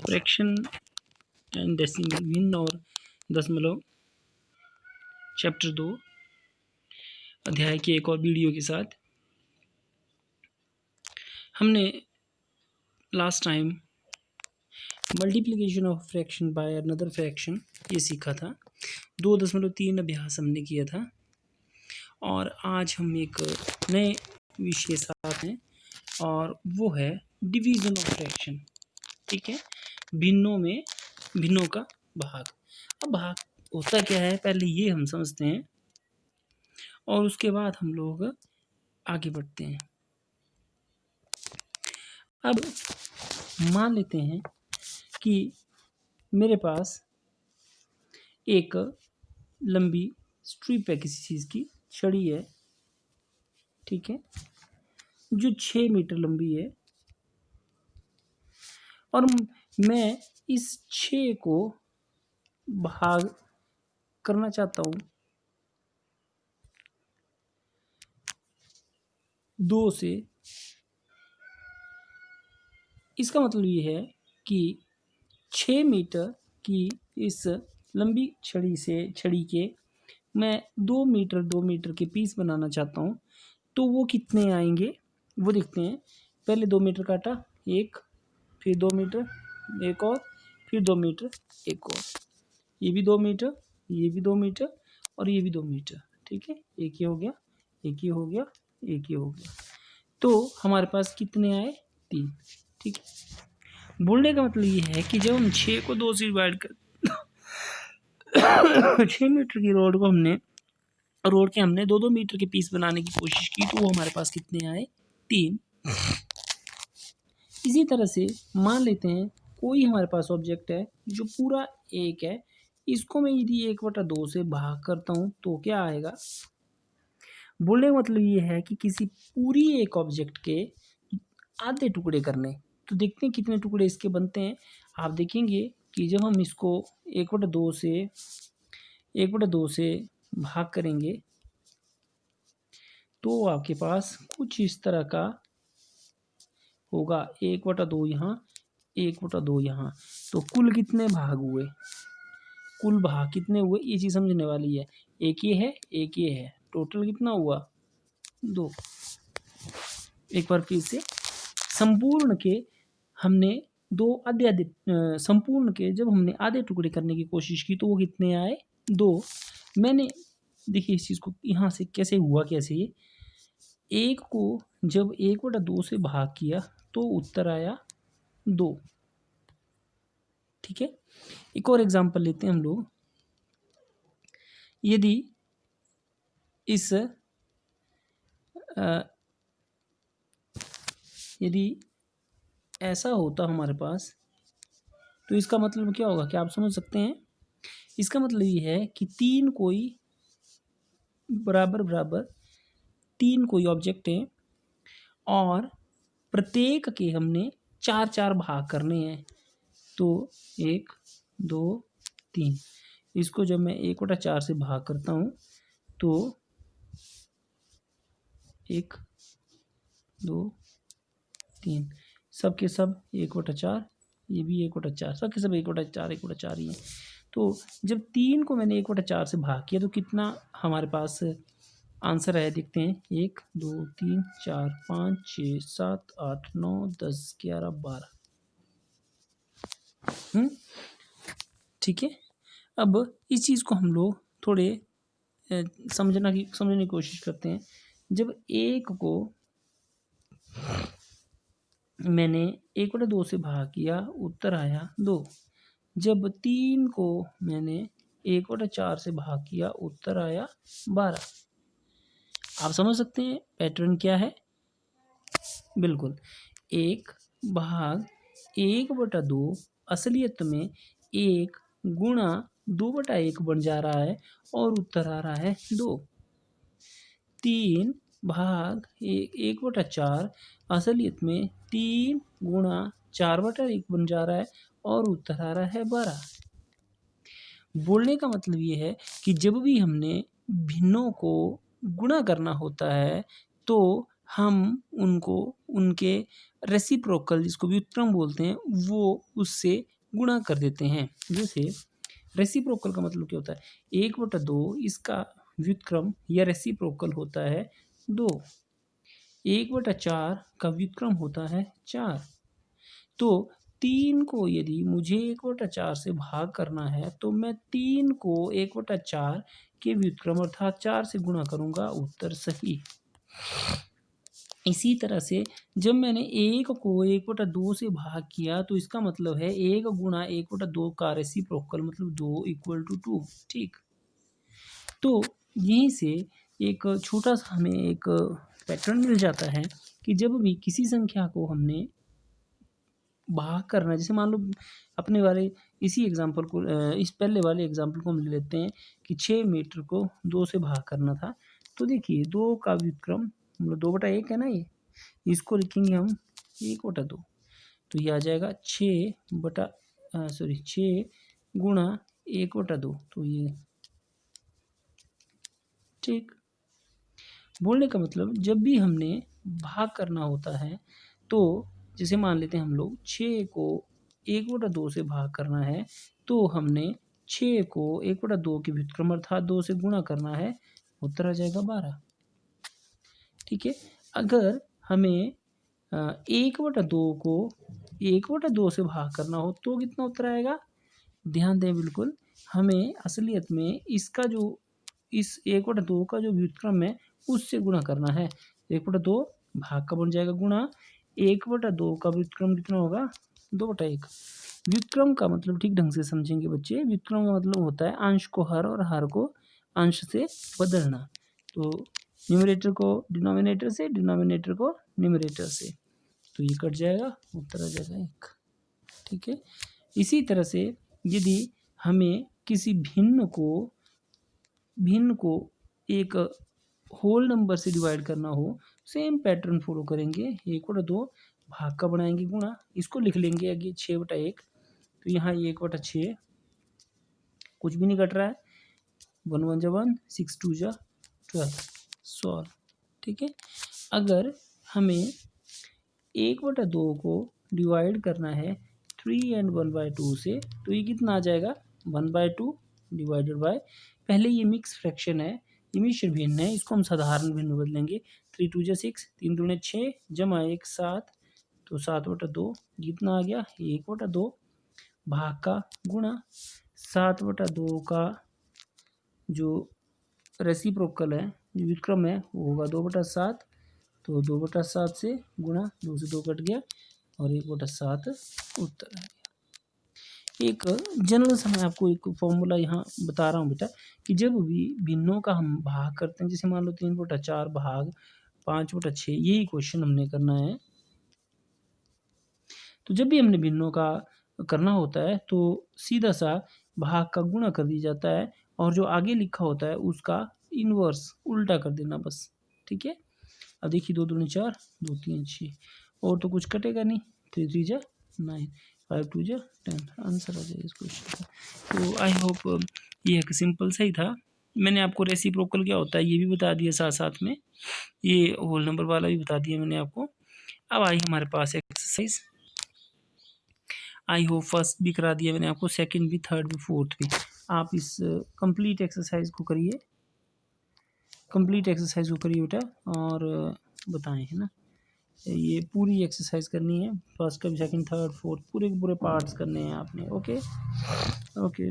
Fraction and decimal, भिन्न और दशमलव, चैप्टर 2 अध्याय के एक और वीडियो के साथ। हमने last time multiplication of fraction by another fraction ये सीखा था। 2.3 अभ्यास हमने किया था और आज हम एक नए विषय साथ हैं और वो है डिवीजन ऑफ फ्रैक्शन। ठीक है, भिन्नों का भाग। अब भाग होता क्या है पहले ये हम समझते हैं और उसके बाद हम लोग आगे बढ़ते हैं। अब मान लेते हैं कि मेरे पास एक लंबी स्ट्रिप है, किसी चीज़ की छड़ी है, ठीक है, जो 6 मीटर लंबी है और मैं इस 6 को भाग करना चाहता हूँ 2 से। इसका मतलब ये है कि 6 मीटर की इस लंबी छड़ी के मैं 2 मीटर के पीस बनाना चाहता हूँ। तो वो कितने आएंगे वो देखते हैं। पहले 2 मीटर काटा, एक, फिर 2 मीटर, एक और, फिर 2 मीटर, एक और, ये भी 2 मीटर, ये भी 2 मीटर और ये भी 2 मीटर। ठीक है, एक ये हो गया, एक ये हो गया, एक ये हो गया। तो हमारे पास कितने आए? 3। ठीक है, बोलने का मतलब ये है कि जब हम 6 को 2 से डिवाइड कर 6 मीटर की रोड के हमने 2-2 मीटर के पीस बनाने की कोशिश की तो वो हमारे पास कितने आए? 3। इसी तरह से मान लेते हैं कोई हमारे पास ऑब्जेक्ट है जो पूरा एक है, इसको मैं यदि 1/2 से भाग करता हूँ तो क्या आएगा? बोलने का मतलब ये है कि किसी पूरी एक ऑब्जेक्ट के आधे टुकड़े करने। तो देखते हैं कितने टुकड़े इसके बनते हैं। आप देखेंगे कि जब हम इसको 1/2 से भाग करेंगे तो आपके पास कुछ इस तरह का होगा, 1/2 यहाँ, 1/2 यहाँ। तो कुल कितने भाग हुए? कुल भाग कितने हुए ये चीज़ समझने वाली है। एक ये है, एक ये है, टोटल कितना हुआ? 2। एक बार फिर से संपूर्ण के हमने संपूर्ण के जब हमने आधे टुकड़े करने की कोशिश की तो वो कितने आए? 2। मैंने देखिए इस चीज़ को यहाँ से कैसे हुआ, कैसे ये एक को जब 1/2 से भाग किया तो उत्तर आया 2। ठीक है, एक और एग्जांपल लेते हैं हम लोग। यदि यदि ऐसा होता हमारे पास तो इसका मतलब क्या होगा, क्या आप समझ सकते हैं? इसका मतलब ये है कि 3 कोई बराबर 3 कोई ऑब्जेक्ट है और प्रत्येक के हमने 4-4 भाग करने हैं। तो 1, 2, 3, इसको जब मैं 1/4 से भाग करता हूँ तो 1, 2, 3, सब के सब 1/4, ये भी 1/4, सब के सब 1/4 ही हैं। तो जब 3 को मैंने 1/4 से भाग किया तो कितना हमारे पास आंसर है? देखते हैं। 1, 2, 3, 4, 5, 6, 7, 8, 9, 10, 11, 12। ठीक है, अब इस चीज़ को हम लोग थोड़े समझने की कोशिश करते हैं। जब 1 को मैंने 1/2 से भाग किया, उत्तर आया 2। जब 3 को मैंने 1/4 से भाग किया, उत्तर आया 12। आप समझ सकते हैं पैटर्न क्या है? बिल्कुल, 1 भाग 1/2 असलियत में 1 गुणा 2/1 बन जा रहा है और उत्तर आ रहा है 2। 3 भाग 1/4 असलियत में 3 गुणा 4/1 बन जा रहा है और उत्तर आ रहा है 12। बोलने का मतलब ये है कि जब भी हमने भिन्नों को गुणा करना होता है तो हम उनको उनके रेसिप्रोकल, जिसको व्युत्क्रम बोलते हैं, वो उससे गुणा कर देते हैं। जैसे रेसिप्रोकल का मतलब क्या होता है, 1/2 इसका व्युत्क्रम या रेसिप्रोकल होता है 2। 1/4 का व्युत्क्रम होता है 4। तो 3 को यदि मुझे 1/4 से भाग करना है तो मैं 3 को 1/4 के व्युत्क्रम अर्थात 4 से गुणा करूंगा, उत्तर सही। इसी तरह से जब मैंने 1 को 1/2 से भाग किया तो इसका मतलब है 1 गुणा 1/2 का रेसिप्रोकल मतलब 2 = 2। ठीक, तो यहीं से एक छोटा सा हमें एक पैटर्न मिल जाता है कि जब भी किसी संख्या को हमने भाग करना है, जैसे मान लो अपने वाले इसी एग्जांपल को इस पहले वाले एग्जांपल को हम ले लेते हैं कि 6 मीटर को 2 से भाग करना था। तो देखिए 2 का व्युत्क्रम मतलब 2/1 है ना, ये इसको लिखेंगे हम 1/2। तो ये आ जाएगा 6 गुणा 1/2। तो ये ठीक, बोलने का मतलब जब भी हमने भाग करना होता है तो जैसे मान लेते हैं हम लोग 6 को 1/2 से भाग करना है, तो हमने 6 को 1/2 के व्युत्क्रम अर्थात 2 से गुणा करना है, उत्तर आ जाएगा 12। ठीक है, अगर हमें 1/2 को 1/2 से भाग करना हो तो कितना उत्तर आएगा, ध्यान दें बिल्कुल, हमें असलियत में इसका जो इस 1/2 का जो व्युत्क्रम है उससे गुणा करना है। 1/2 भाग का बन जाएगा गुणा 1/2 का व्युत्क्रम कितना होगा, 2/1। व्युत्क्रम का मतलब ठीक ढंग से समझेंगे बच्चे, व्युत्क्रम का मतलब होता है अंश को हर और हर को अंश से बदलना। तो न्यूमरेटर को डिनोमिनेटर से, डिनोमिनेटर को न्यूमरेटर से, तो ये कट जाएगा, उत्तर आ जाएगा 1। ठीक है, इसी तरह से यदि हमें किसी भिन्न को एक होल नंबर से डिवाइड करना हो, सेम पैटर्न फॉलो करेंगे। 1/2 भाग का बनाएंगे गुणा, इसको लिख लेंगे आगे 6/1। तो यहाँ 1/6 कुछ भी नहीं कट रहा है, 1 1 जा 1, 6 2 जा 12, सॉल्व। ठीक है, अगर हमें 1/2 को डिवाइड करना है 3 और 1/2 से, तो ये कितना आ जाएगा, 1/2 डिवाइडेड बाय, पहले ये मिक्स फ्रैक्शन है, ये मिश्र भिन्न है, इसको हम साधारण भिन्न में बदलेंगे। 3 2 जा 6, 3 दूने 6 जमा 1 7, तो 7/2 कितना आ गया, 1/2 भाग का गुणा 7/2 का जो रेसिप्रोकल है, जो व्युत्क्रम है, वो होगा 2/7। तो 2/7 से गुणा, 2 से 2 कट गया और 1/7 उत्तर है। एक जनरल सा मैं आपको एक फॉर्मूला यहाँ बता रहा हूँ बेटा, कि जब भी भिन्नों का हम भाग करते हैं, जैसे मान लो 3/4 भाग 5/6, यही क्वेश्चन हमने करना है। तो जब भी हमने भिन्नों का करना होता है तो सीधा सा भाग का गुणा कर दिया जाता है और जो आगे लिखा होता है उसका इनवर्स उल्टा कर देना बस। ठीक है, अब देखिए 2 दूनी 4, 2 3 6, और तो कुछ कटेगा नहीं, 3 3 जा 9, 5 2 जा 10, आंसर आ जाएगा इस क्वेश्चन का। तो आई होप ये एक सिंपल सा ही था। मैंने आपको रेसिप्रोकल क्या होता है ये भी बता दिया, साथ साथ में ये होल नंबर वाला भी बता दिया मैंने आपको। अब आई हमारे पास एक्सरसाइज, आई होप फर्स्ट भी करा दिया मैंने आपको, सेकंड भी, थर्ड भी, फोर्थ भी। आप इस कंप्लीट एक्सरसाइज को करिए, कंप्लीट एक्सरसाइज को करिए बेटा और बताएं, है ना। ये पूरी एक्सरसाइज करनी है, फर्स्ट का भी, सेकंड, थर्ड, फोर्थ, पूरे के पूरे पार्ट्स करने हैं आपने। Okay okay.